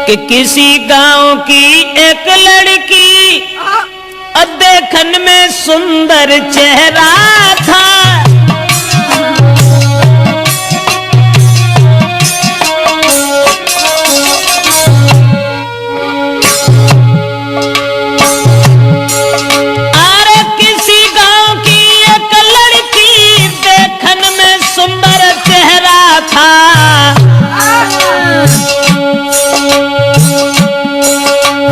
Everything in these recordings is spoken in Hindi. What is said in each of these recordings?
कि किसी गांव की एक लड़की देखन में सुंदर चेहरा था।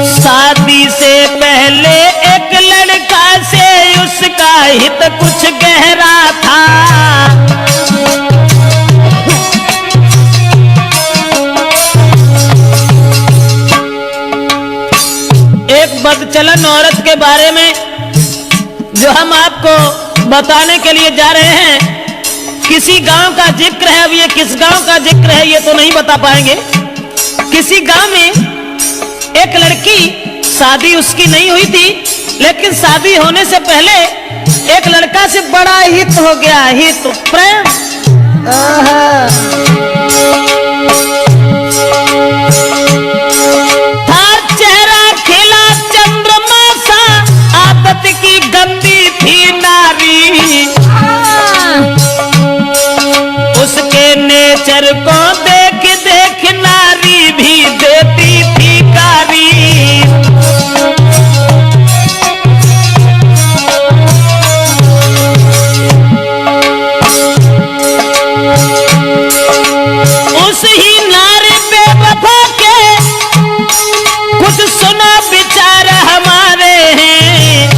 शादी से पहले एक लड़का से उसका हित कुछ गहरा था। एक बदचलन औरत के बारे में जो हम आपको बताने के लिए जा रहे हैं, किसी गांव का जिक्र है। अब ये किस गांव का जिक्र है ये तो नहीं बता पाएंगे। किसी गांव में एक लड़की, शादी उसकी नहीं हुई थी, लेकिन शादी होने से पहले एक लड़का से बड़ा हित हो गया, हित प्रेम। था चेहरा खिला चंद्रमा सा, आदत की गंदी थी नारी। उसके नेचर को देख देख नारी भी देती थी गारी। उस ही नारी बेवफा के कुछ सुना विचार हमारे हैं।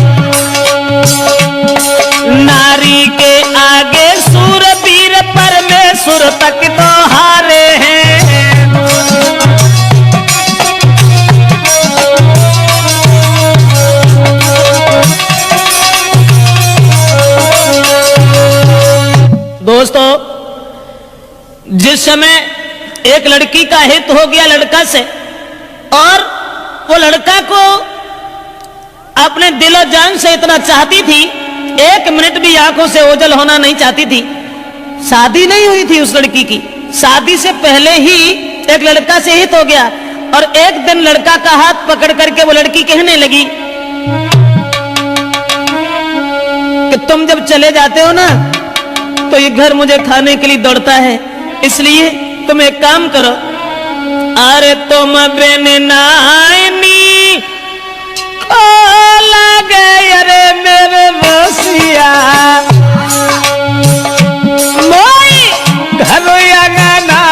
नारी के आगे सूरवीर परमेश्वर तक तो हारे हैं। दोस्तों, जिस समय एक लड़की का हित हो गया लड़का से, और वो लड़का को अपने दिलो जान से इतना चाहती थी, एक मिनट भी आंखों से ओझल होना नहीं चाहती थी। शादी नहीं हुई थी उस लड़की की, शादी से पहले ही एक लड़का से हित हो गया। और एक दिन लड़का का हाथ पकड़ करके वो लड़की कहने लगी कि तुम जब चले जाते हो ना तो ये घर मुझे खाने के लिए दौड़ता है, इसलिए तुम एक काम करो, अरे तुम बिन नाइनी को लगे अरे मेरे रसिया, मोई घर अंगना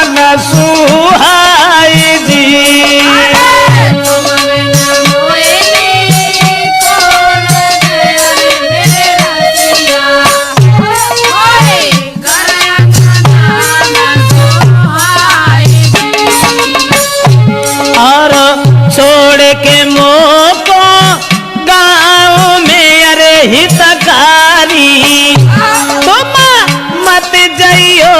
न सुहाई जी। के मोको गाँव में अरे हितकारी, तुम मत जाइयो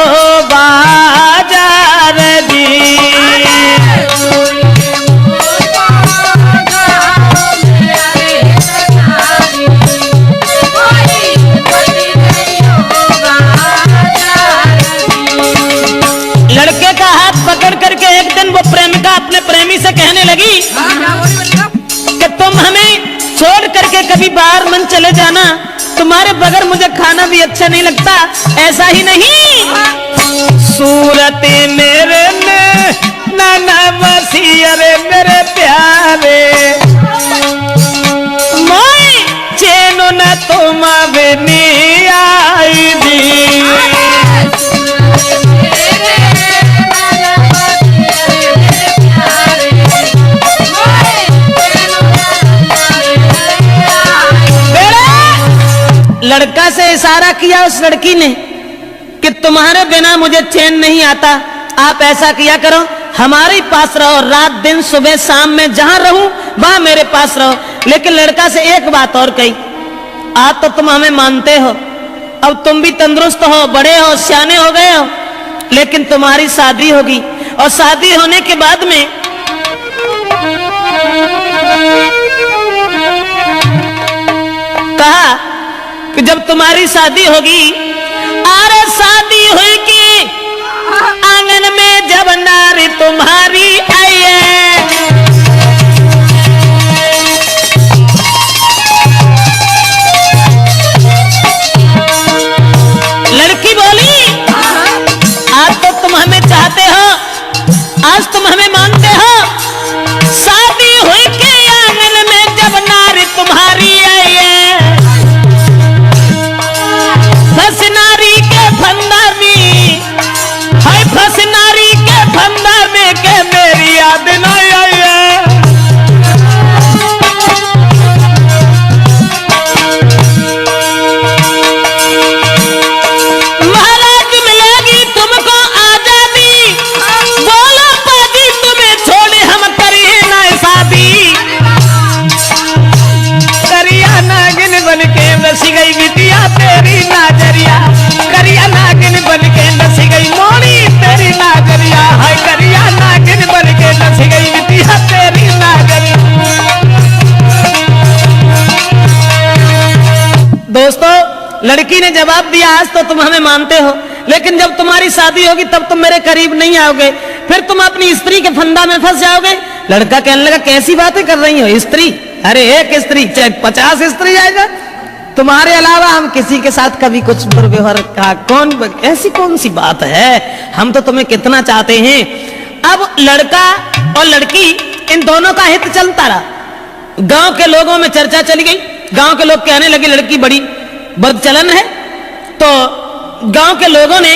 बाजार जी। लड़के का हाथ पकड़ करके एक दिन वो प्रेमिका अपने प्रेमी से कहने लगी कि तुम हमें छोड़ करके कभी बाहर मन चले जाना, तुम्हारे बगैर मुझे खाना भी अच्छा नहीं लगता। ऐसा ही नहीं, सूरत मेरे में नाना बसी अरे मेरे प्यारे, मैं चैनो न तुम बिनी आई दी। लड़का से इशारा किया उस लड़की ने कि तुम्हारे बिना मुझे चैन नहीं आता, आप ऐसा किया करो, हमारे पास रहो, रात दिन सुबह शाम में जहां रहूं वहां मेरे पास रहो। लेकिन लड़का से एक बात और कही, आज तो तुम हमें मानते हो, अब तुम भी तंदुरुस्त हो, बड़े हो, सियाने हो गए हो, लेकिन तुम्हारी शादी होगी, और शादी होने के बाद में कहा कि जब तुम्हारी शादी होगी, अरे शादी हुई कि आंगन में जब नारी तुम्हारी आई है, आज तुम हमें मानते हो, शादी हुई के आंगन में जब नारी तुम्हारी आई है, फंस नारी के फंदा में, हाय फंस नारी के फंदा में के मेरी याद न आई है। महाराज मिलेगी तुमको आजादी, बोलो पाजी तुम्हें छोड़े हम करिए ना शादी। करिया नागिन बन के बस गई बिटिया तेरी नाजरिया, करिया नागिन बन के बस गई मोड़ी तेरी नाजरिया, हाय करिया नागिन बन के बस गई बिटिया तेरी नाजरिया। दोस्तों, लड़की ने जवाब दिया, आज तो तुम हमें मानते हो, लेकिन जब तुम्हारी शादी होगी तब तुम मेरे करीब नहीं आओगे, फिर तुम अपनी स्त्री के फंदा में फंस जाओगे। लड़का कहने लगा, कैसी बातें कर रही हो, स्त्री? अरे एक स्त्री चाहे 50 स्त्री जाएगा, तुम्हारे अलावा हम किसी के साथ कभी कुछ दुर्व्यवहार का ऐसी कौन सी बात है, हम तो तुम्हें कितना चाहते हैं। अब लड़का और लड़की इन दोनों का हित चलता रहा। गांव के लोगों में चर्चा चली गई, गांव के लोग कहने लगे लड़की बड़ी बदचलन है। तो गांव के लोगों ने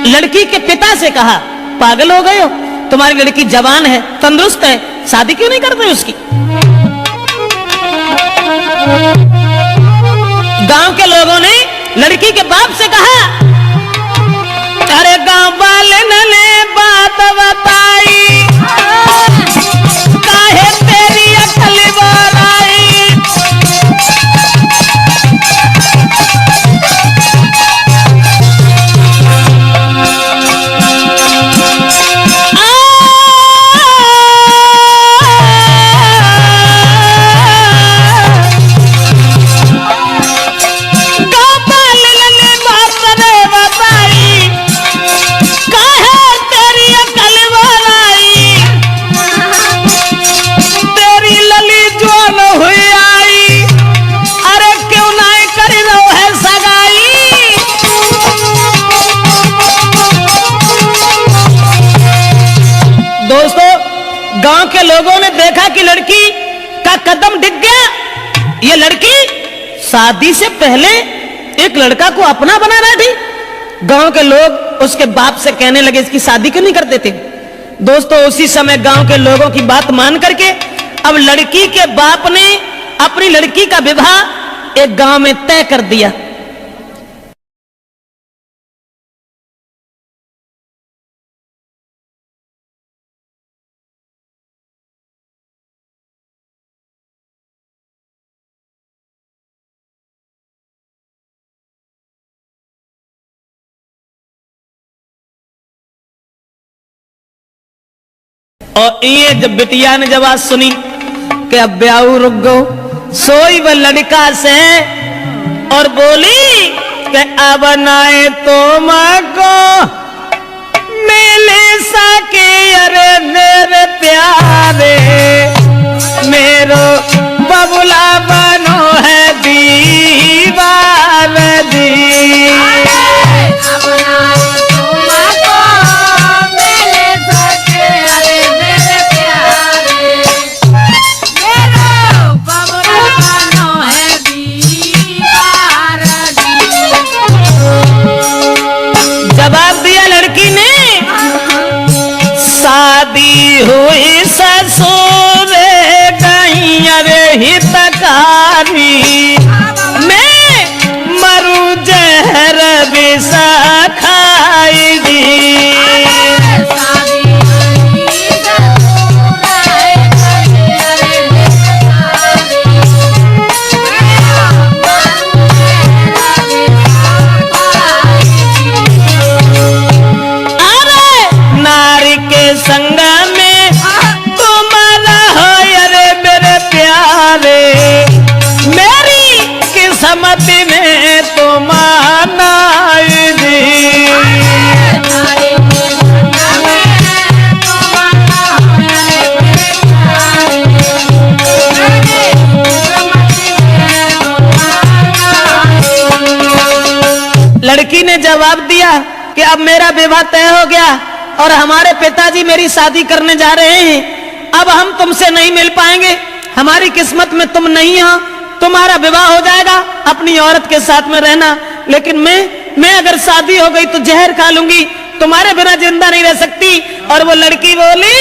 लड़की के पिता से कहा, पागल हो गए हो, तुम्हारी लड़की जवान है, तंदुरुस्त है, शादी क्यों नहीं करते उसकी? गांव के लोगों ने लड़की के बाप से कहा, अरे गांव वाले ने बात बताई, काहे तेरी अकल बोलाई। गांव के लोगों ने देखा कि लड़की का कदम डिग गया, ये लड़की शादी से पहले एक लड़का को अपना बना बैठी। गांव के लोग उसके बाप से कहने लगे, इसकी शादी क्यों नहीं करते थे? दोस्तों, उसी समय गांव के लोगों की बात मान करके अब लड़की के बाप ने अपनी लड़की का विवाह एक गांव में तय कर दिया। और ये जब बिटिया ने जब आज सुनी कि अब ब्याह रुक गो, सोई वह लड़का से और बोली कि अब नाए तो माँ को मिले सके, अरे मेरे प्यारे मेरो बबुला बनो है दीवार दी। हुई ससुर कहीं अरे हितकारी, मैं मरू जहर विषा खाई दी। अरे नारी के संग किस्मत में तो माना लड़की ने जवाब दिया कि अब मेरा विवाह तय हो गया, और हमारे पिताजी मेरी शादी करने जा रहे हैं, अब हम तुमसे नहीं मिल पाएंगे, हमारी किस्मत में तुम नहीं हो, तुम्हारा विवाह हो जाएगा, अपनी औरत के साथ में रहना, लेकिन मैं अगर शादी हो गई तो जहर खा लूंगी, तुम्हारे बिना जिंदा नहीं रह सकती। और वो लड़की बोली,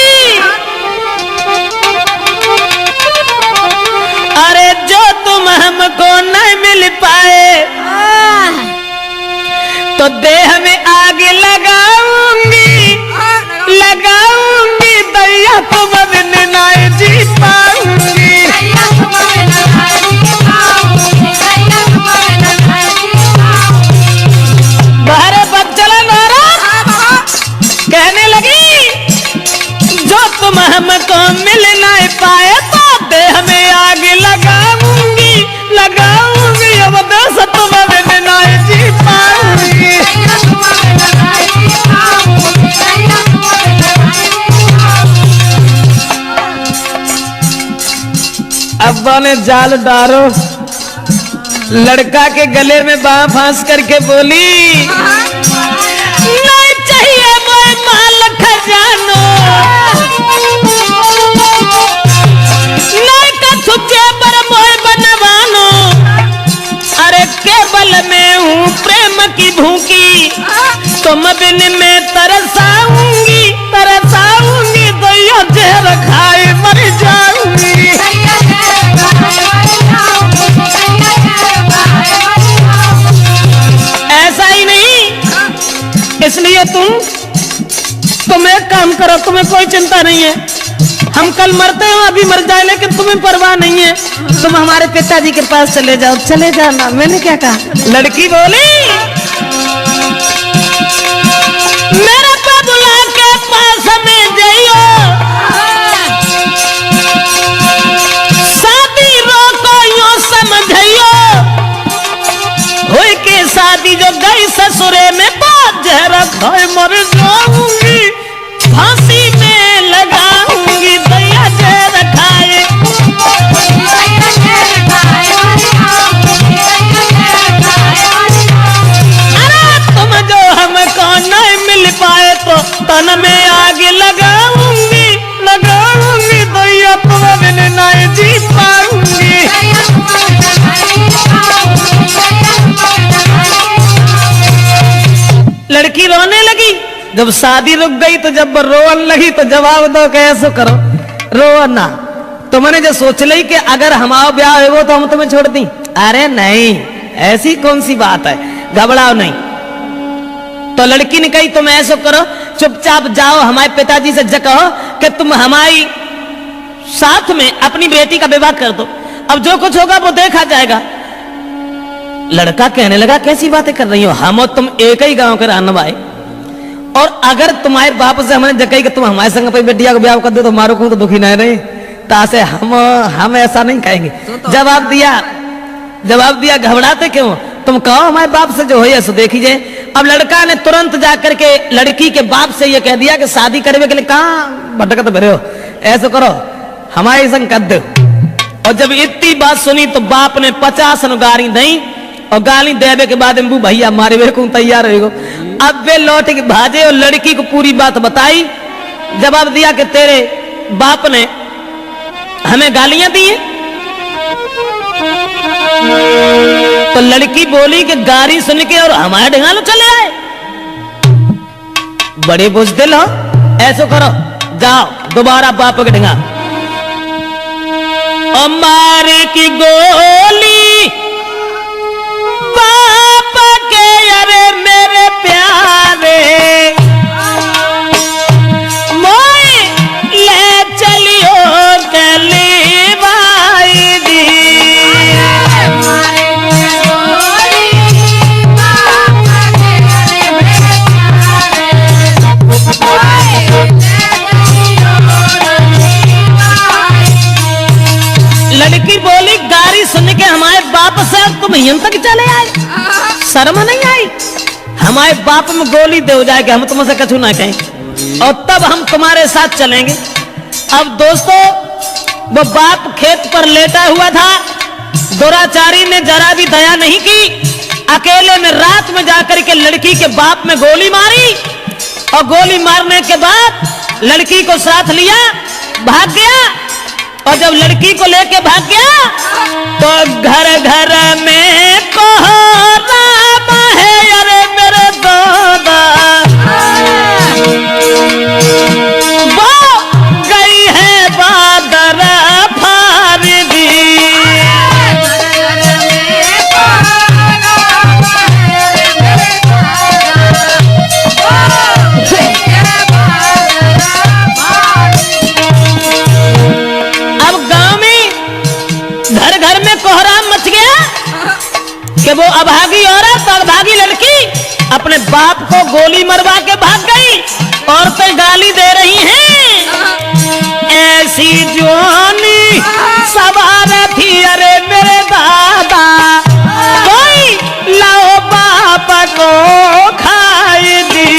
अरे जो तुम हमको नहीं मिल पाए तो देह में आग लगाऊंगी, लगाऊंगी, दैया तुम बिन नहीं जी पाऊंगी। बाहर बग चला नारा कहने लगी, जो तुम हमको मिल नहीं पाए तो देह में आग लगाऊंगी, लगाऊंगी, अब देश तुम बिन नहीं जी पाऊंगी। अब्बा ने जाल डारो, लड़का के गले में बांह फांस करके बोली, नहीं चाहिए मोए माल खजानो, नहीं कछु जेबर मोए बनवानो, अरे केवल मैं हूँ प्रेम की भूखी, तुम बिन में तरसाऊंगी, तरसाऊंगी, दैया जहर खाए मर जाऊंगी। ऐसा ही नहीं, इसलिए तुम एक काम करो, तुम्हें कोई चिंता नहीं है, हम कल मरते हो, अभी मर जाए, लेकिन तुम्हें परवाह नहीं है, तुम हमारे पिताजी के पास चले जाओ, चले जाना। मैंने क्या कहा? लड़की बोली, मेरे बबुला के पास में जाइयो, शादी रोको यूं समझियो, हुई के शादी जो गई ससुरे में बात जहर खाए मर जाऊंगी, फांसी में लगाऊंगी, दैया जहर खाए। अरे तुम जो हमको नहीं मिल पाए तो तन में आग लगाऊंगी, लगाऊंगी, दैया तुम बिन नहीं जी पाऊंगी। लड़की रोने लगी, जब शादी रुक गई तो जब रोन लगी तो जवाब दो कैसे करो, रो ना, तुमने जो सोच ली कि अगर हमारा ब्याह हो तो हम तुम्हें छोड़ दी, अरे नहीं, ऐसी कौन सी बात है, घबराओ नहीं। तो लड़की ने कही तुम ऐसा करो, चुपचाप जाओ, हमारे पिताजी से कहो कि तुम हमारी साथ में अपनी बेटी का विवाह कर दो, अब जो कुछ होगा वो देखा जाएगा। लड़का कहने लगा कैसी बातें कर रही हो, हम और तुम एक ही गांव के रहने वाले, और अगर तुम्हारे बाप से हमने जगह कि तुम हमारे संग पे बेटिया को ब्याह कर दो तो हमारे को तो दुखी नहीं रहे, तासे हम ऐसा नहीं कहेंगे। जवाब दिया घबराते क्यों, तुम कहो हमारे बाप से जो हो सो देखी जाए। अब लड़का ने तुरंत जाकर के लड़की के बाप से ये कह दिया कि शादी करने के लिए कहाँ भटकत भरे हो, ऐसा करो हमारे संग कर दो। और जब इतनी बात सुनी तो बाप ने 50 गाली दी, और गाली देवे के बाद भैया मारे वे को तैयार हो। अब वे लौट के भाजे और लड़की को पूरी बात बताई, जवाब दिया कि तेरे बाप ने हमें गालियां दी हैं। तो लड़की बोली कि गाली सुन के और हमारे ढंगालो चले आए, बड़े बुजदिल हो, ऐसो करो जाओ दोबारा बाप के ढंगा, और मारे की गोली बाप के, अरे मेरे प्यारे मोए ले चलियो गली भाई दी। लड़की बोली गाली सुन के हमारे बाप से तुम यहां तक चले आए, शर्म नहीं आई, हमारे बाप में गोली दे जाए कि हम तुमसे कछु ना कहें और तब हम तुम्हारे साथ चलेंगे। अब दोस्तों वो बाप खेत पर लेटा हुआ था, दुराचारी ने जरा भी दया नहीं की, अकेले में रात में जाकर के लड़की के बाप में गोली मारी और गोली मारने के बाद लड़की को साथ लिया, भाग गया। और जब लड़की को लेके भाग गया तो घर घर में कोहराम है, अरे मेरे दादा वो गई है बादर फारदी। कि वो अभागी औरत और अभागी लड़की अपने बाप को गोली मरवा के भाग गई। औरतें गाली दे रही हैं, ऐसी जवानी सवार थी, अरे मेरे दादा कोई लाओ बाप को खाई दी।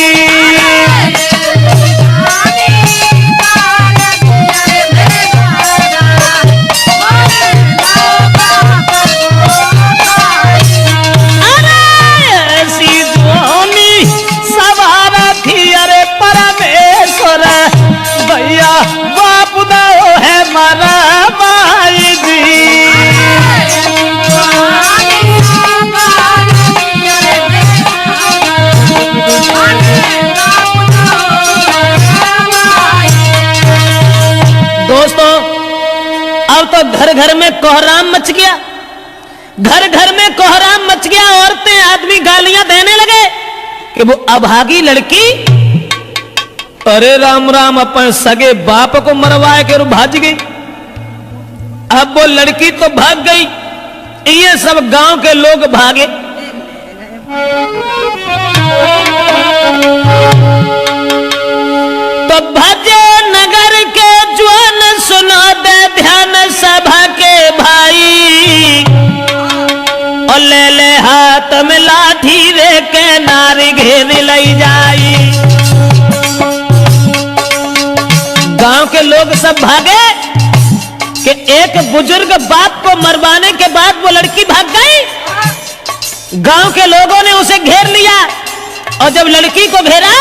भैया बाप दाओ है मारा माई दी। दोस्तों अब तो घर घर में कोहराम मच गया, घर घर में कोहराम मच गया। औरतें आदमी गालियां देने लगे कि वो अभागी लड़की, अरे राम राम, अपन सगे बाप को मरवाए के भाज गई। अब वो लड़की तो भाग गई, ये सब गांव के लोग भागे। तो भजे नगर के ज्वान सुनो दे ध्यान सभा के भाई, और ले ले हाथ में लाठी रे के नारी घेर लई जाई। गांव के लोग सब भागे कि एक बुजुर्ग बाप को मरवाने के बाद वो लड़की भाग गई। गांव के लोगों ने उसे घेर लिया और जब लड़की को घेरा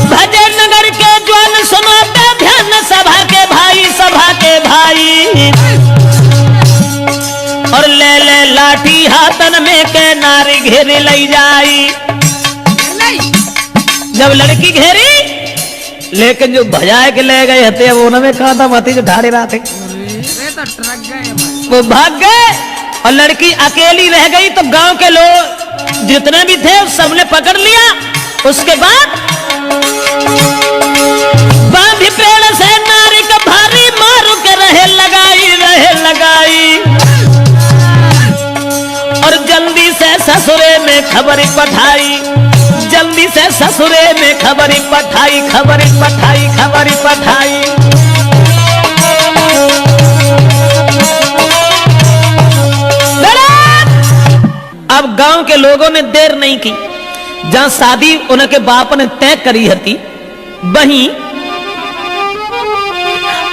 भजन नगर के ज्वाल सुनाते ध्यान सभा के भाई, सभा के भाई, और ले ले लाठी हाथन में के नारी घेरी लई जाई। जब लड़की घेरी, लेकिन जो भजाए के ले गए हते वो उनमें कहा था मती जो ढाड़े रहा थे वो भाग गए और लड़की अकेली रह गई। तो गांव के लोग जितने भी थे सबने पकड़ लिया। उसके बाद बांधी पेड़ से नारी का भारी मारू के रहे लगाई, और जल्दी से ससुरे में खबर पठाई, जल्दी से ससुरे में खबर पठाई। अब गांव के लोगों ने देर नहीं की, जहां शादी उनके बाप ने तय करी थी वहीं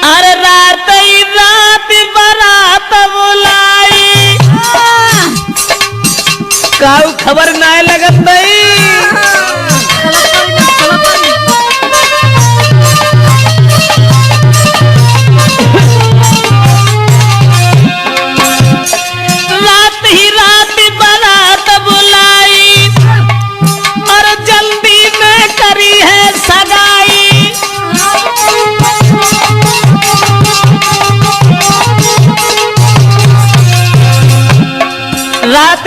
अरे रात बारात बुलाई, काऊ खबर ना लगत नहीं। रात ही रात बारात बुलाई और जल्दी में करी है सगाई।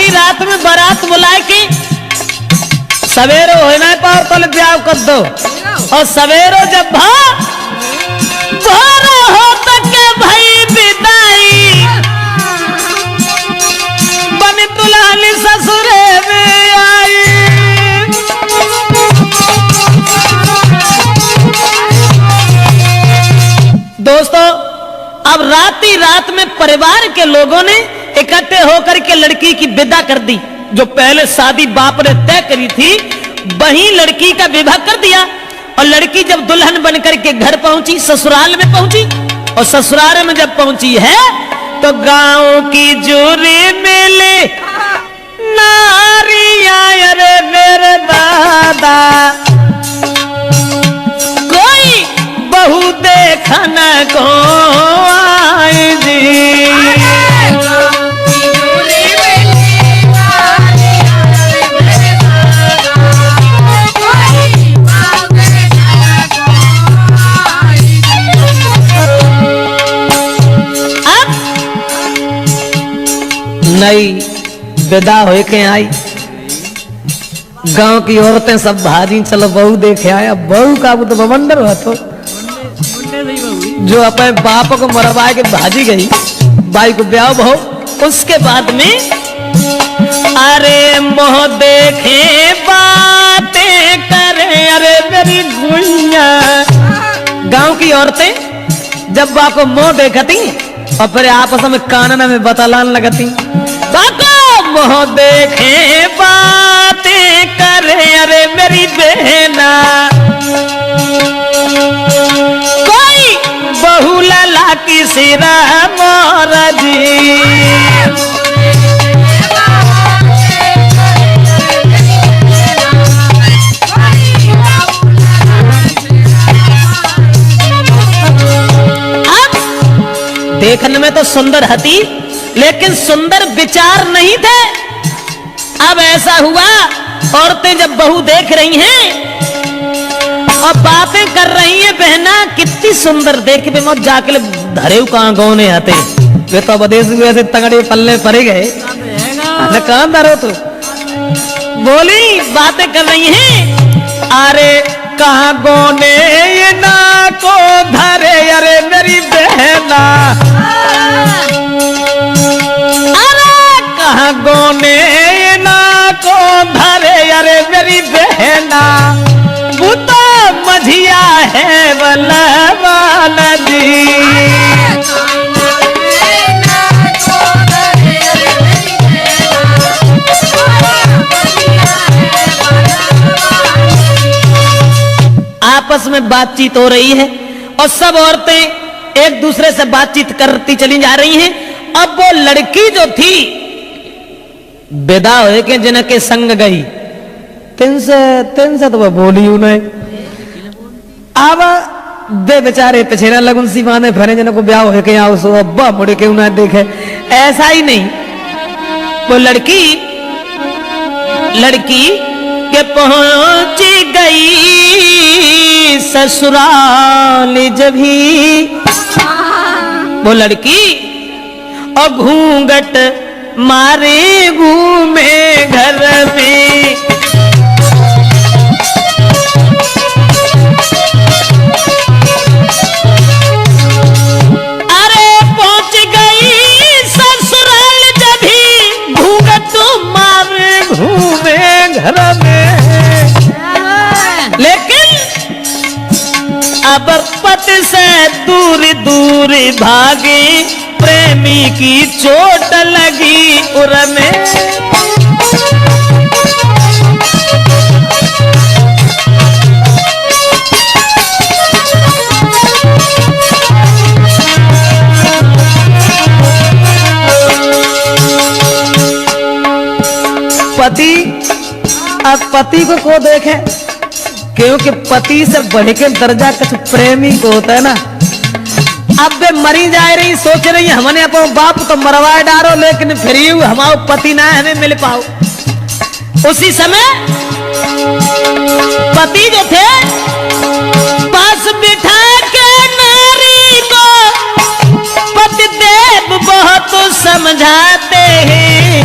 रात में बारात बुलाए कि सवेरे होना पाओ तो ब्याह कर दो, और सवेरो जब हो तक के भाई विदाई, बन दुल्हन ससुरे में आई। दोस्तों अब रात में परिवार के लोगों ने इकट्ठे होकर के लड़की की विदा कर दी। जो पहले शादी बाप ने तय करी थी वहीं लड़की का विवाह कर दिया। और लड़की जब दुल्हन बनकर के घर पहुंची, ससुराल में पहुंची, और ससुराल में जब पहुंची है तो गांव की जोरी मिली नारिया, अरे मेरे दादा कोई बहू देखन को आई जी। नई विदा हो के आई, गांव की औरतें सब भाजी चलो बहू देखे आया। बहू का वो तो बवंडर हुआ तो जो अपने बाप को मरवा के भाजी गई, भाई को ब्याह बहू। उसके बाद में अरे मोह देखे बातें करे, अरे मेरी गुइया। गांव की औरतें जब बाप को मोह देखती और फिर आपस में कानन में बतलान लगती, बाको मोह देखे बातें करे, अरे मेरी बहना कोई बहू लला की सिरा मोरा जी। देखने में तो सुंदर हती, लेकिन सुंदर विचार नहीं थे। अब ऐसा हुआ, औरतें जब बहू देख रही हैं और बातें कर रही हैं, बहना कितनी सुंदर देख पे मत जाके धरे कहां गौने आते वे तो विदेश में ऐसे तगड़े पल्ले पड़े गए, कहां धरो तो बोली बातें कर रही हैं। अरे कहां गौने ये ना को धरे, अरे मेरी बहना अरे कहां गौने ये ना को धरे, अरे मेरी बहना वो तो मझिया है बलवान जी। आपस में बातचीत हो रही है और सब औरतें एक दूसरे से बातचीत करती चली जा रही हैं। अब वो लड़की जो थी विदा हो के जिनके संग गई, तिन से तो वह बोली उन्हें। अब बे बेचारे पिछेरा लगुन सी माने फिर जिनको ब्याह हो के आओ सो अब्बा मुड़ के उन्हें देखे, ऐसा ही नहीं। वो लड़की के पहुंच गई ससुराल जब ही वो लड़की और घूंघट मारे घूमे घर में। अरे पहुंच गई ससुराल जब ही घूंघट मारे घूमे घर में। लेकिन अब पति से दूर दूर भागे, प्रेमी की चोट लगी उर में। पति अब पति को देखे, क्योंकि पति से बढ़ के दर्जा कुछ प्रेमी को होता है ना। अब वे मरी जा रही, सोच रही हमने अपना बाप तो मरवा डारो, लेकिन फिर हमारा पति ना हमें मिल पाओ। उसी समय पति जो थे पास बिठा के नारी को पति देव बहुत समझाते हैं,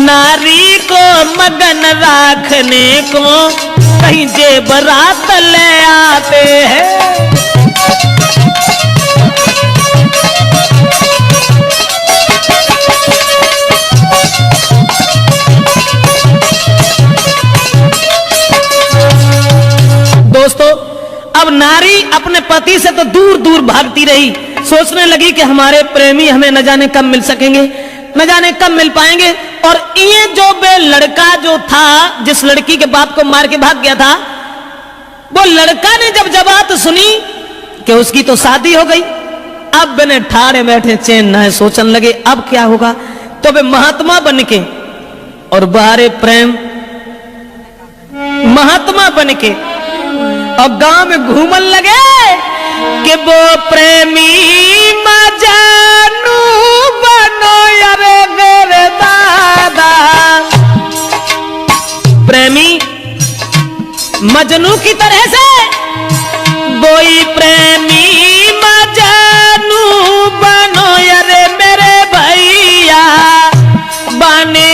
नारी को मगन रखने को कहीं जेबरात ले आते हैं। दोस्तों, अब नारी अपने पति से तो दूर दूर भागती रही, सोचने लगी कि हमारे प्रेमी हमें न जाने कब मिल सकेंगे, न जाने कब मिल पाएंगे। और ये जो बे लड़का जो था, जिस लड़की के बाप को मार के भाग गया था, वो लड़का ने जब बात सुनी कि उसकी तो शादी हो गई, अब बने ठाड़े बैठे चैन न है, सोचने लगे अब क्या होगा। तो वे महात्मा बन के और बारे प्रेम महात्मा बन के और गांव में घूमन लगे कि वो प्रेमी मजानू बनो यारे मेरे दादा। प्रेमी मजनू की तरह से कोई प्रेमी मजानू बनो यारे मेरे भैया बने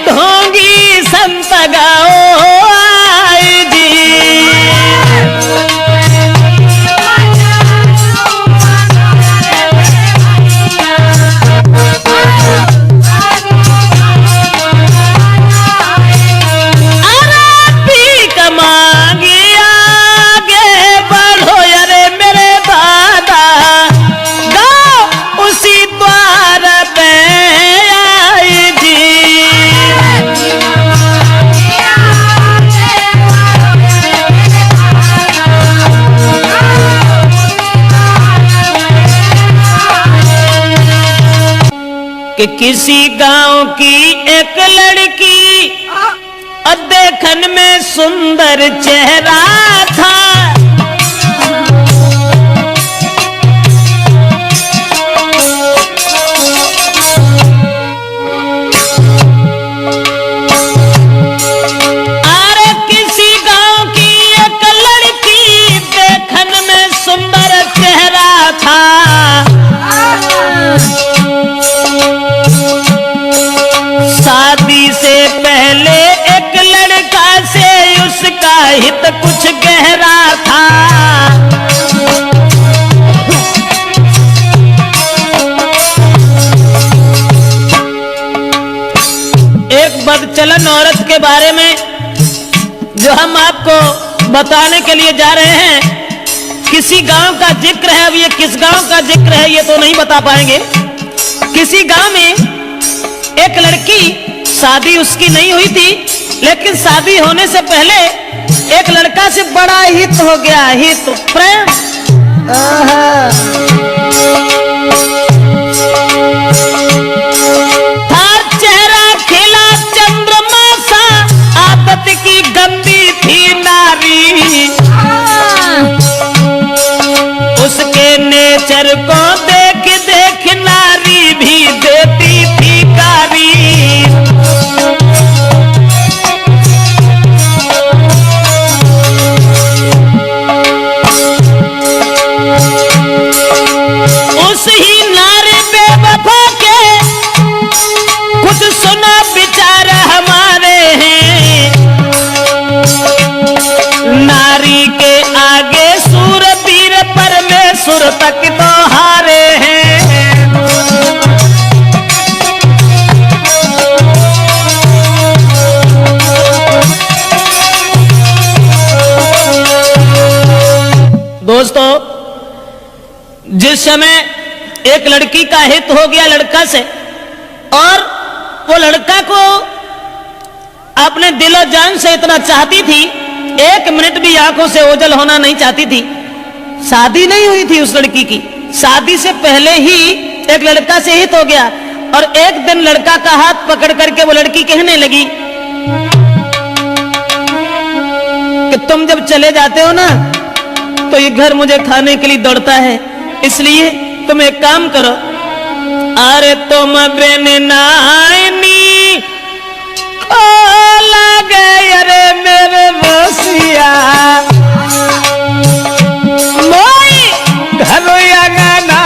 ढोंगी संत गाओ आई जी। अरे भीख मांगी आगे बढ़ो यारे मेरे दादा, गाओ उसी द्वार पे आई जी। कि किसी गांव की एक लड़की देखन में सुंदर चेहरा था। अरे किसी गांव की एक लड़की देखन में सुंदर चेहरा था। शादी से पहले एक लड़का से उसका हित कुछ गहरा था। एक बदचलन औरत के बारे में जो हम आपको बताने के लिए जा रहे हैं, किसी गांव का जिक्र है। अब ये किस गांव का जिक्र है ये तो नहीं बता पाएंगे। किसी गांव में एक लड़की, शादी उसकी नहीं हुई थी, लेकिन शादी होने से पहले एक लड़का से बड़ा हित हो गया, हित प्रेम। था चेहरा खिला चंद्रमा सा, आदत की गंदी थी नारी। उसके नेचर को देख देख नारी भी देती थी गारी। उस ही नारी बेवफा के कुछ सुना विचार हमारे हैं। नारी के आगे सूरवीर परमेश्वर तक तो हारे हैं। दोस्तों, जिस समय एक लड़की का हित हो गया लड़का से और वो लड़का को अपने दिलो जान से इतना चाहती थी, एक मिनट भी आंखों से ओझल होना नहीं चाहती थी। शादी नहीं हुई थी उस लड़की की, शादी से पहले ही एक लड़का से हित हो गया। और एक दिन लड़का का हाथ पकड़ करके वो लड़की कहने लगी कि तुम जब चले जाते हो ना तो ये घर मुझे खाने के लिए दौड़ता है, इसलिए तुम एक काम करो। अरे तुम बिन नाइनी लगे अरे मेरे बसिया मोई घर आंगना